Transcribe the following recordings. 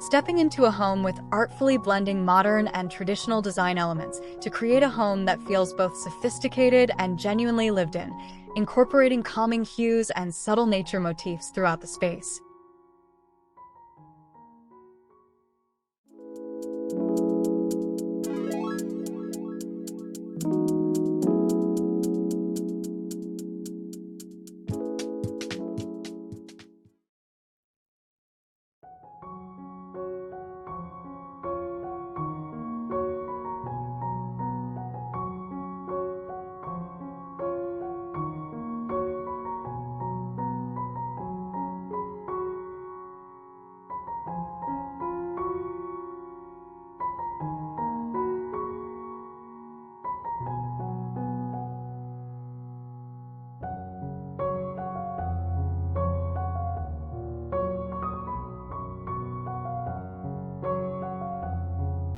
stepping into a home with artfully blending modern and traditional design elements to create a home that feels both sophisticated and genuinely lived in, incorporating calming hues and subtle nature motifs throughout the space.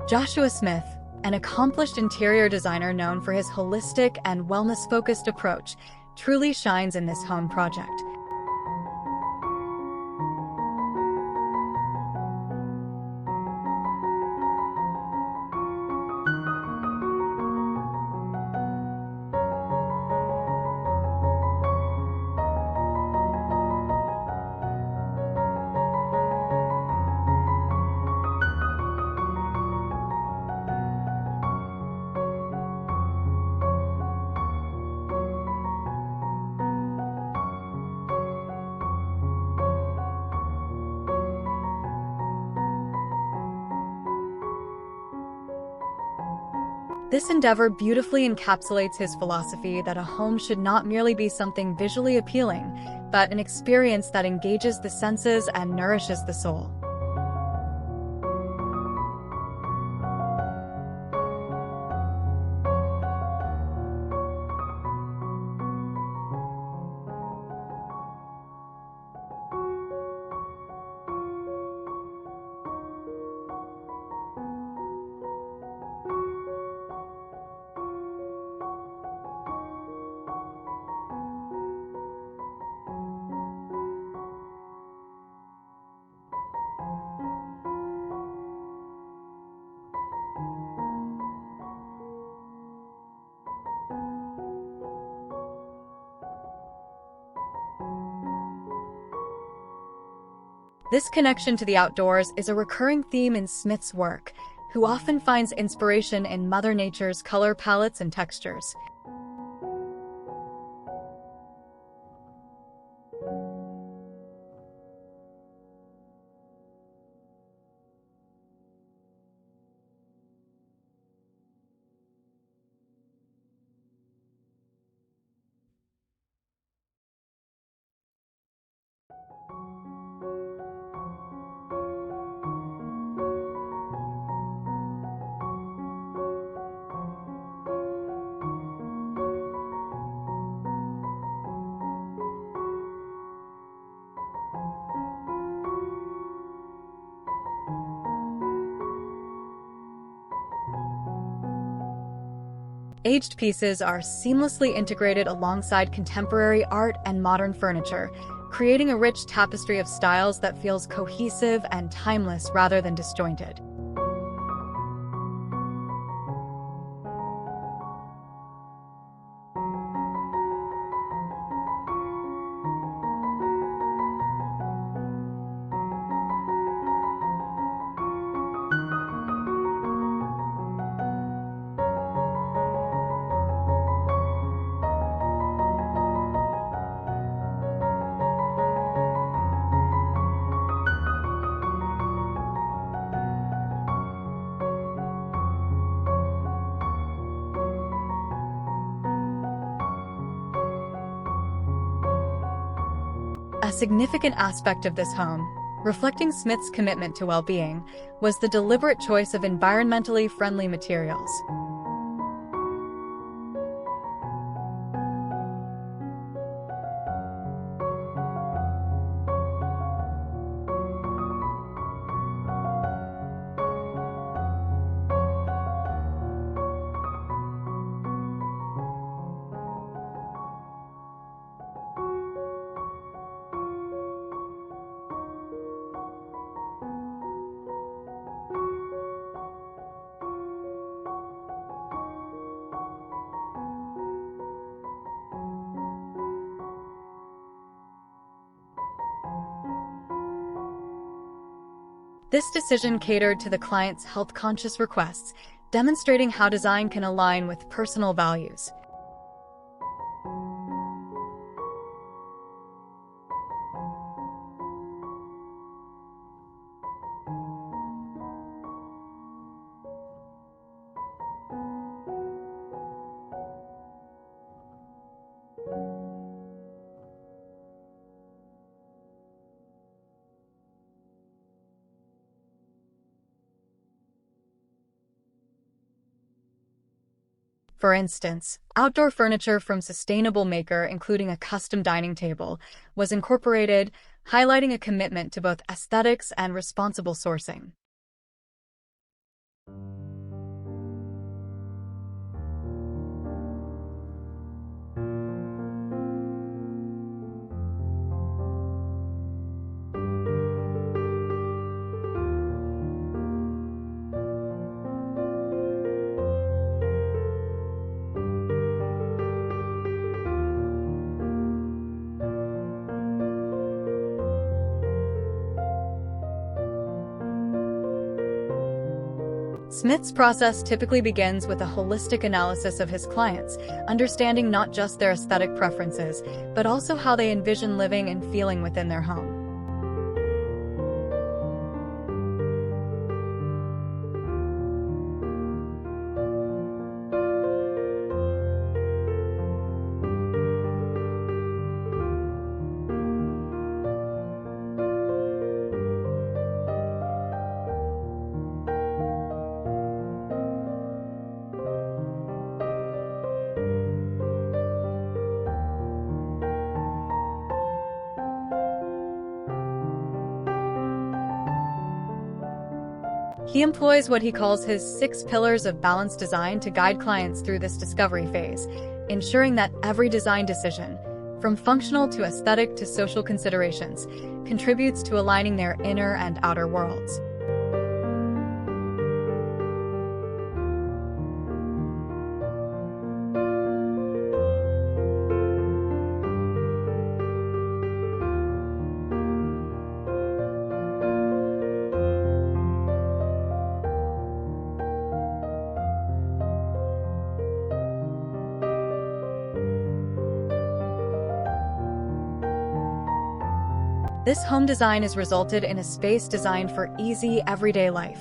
Joshua Smith, an accomplished interior designer known for his holistic and wellness-focused approach, truly shines in this home project. This endeavor beautifully encapsulates his philosophy that a home should not merely be something visually appealing, but an experience that engages the senses and nourishes the soul. This connection to the outdoors is a recurring theme in Smith's work, who often finds inspiration in Mother Nature's color palettes and textures. Aged pieces are seamlessly integrated alongside contemporary art and modern furniture, creating a rich tapestry of styles that feels cohesive and timeless rather than disjointed. A significant aspect of this home, reflecting Smith's commitment to well-being, was the deliberate choice of environmentally friendly materials. This decision catered to the client's health-conscious requests, demonstrating how design can align with personal values. For instance, outdoor furniture from sustainable maker, including a custom dining table, was incorporated, highlighting a commitment to both aesthetics and responsible sourcing. Smith's process typically begins with a holistic analysis of his clients, understanding not just their aesthetic preferences, but also how they envision living and feeling within their home. He employs what he calls his 6 pillars of balanced design to guide clients through this discovery phase, ensuring that every design decision, from functional to aesthetic to social considerations, contributes to aligning their inner and outer worlds. This home design has resulted in a space designed for easy, everyday life,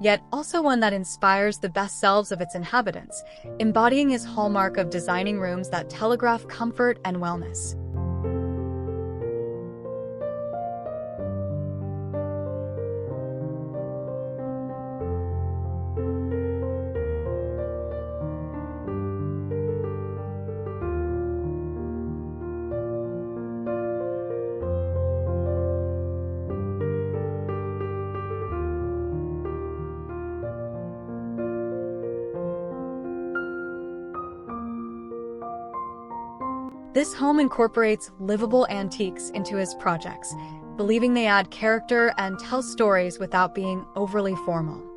yet also one that inspires the best selves of its inhabitants, embodying his hallmark of designing rooms that telegraph comfort and wellness. This home incorporates livable antiques into his projects, believing they add character and tell stories without being overly formal.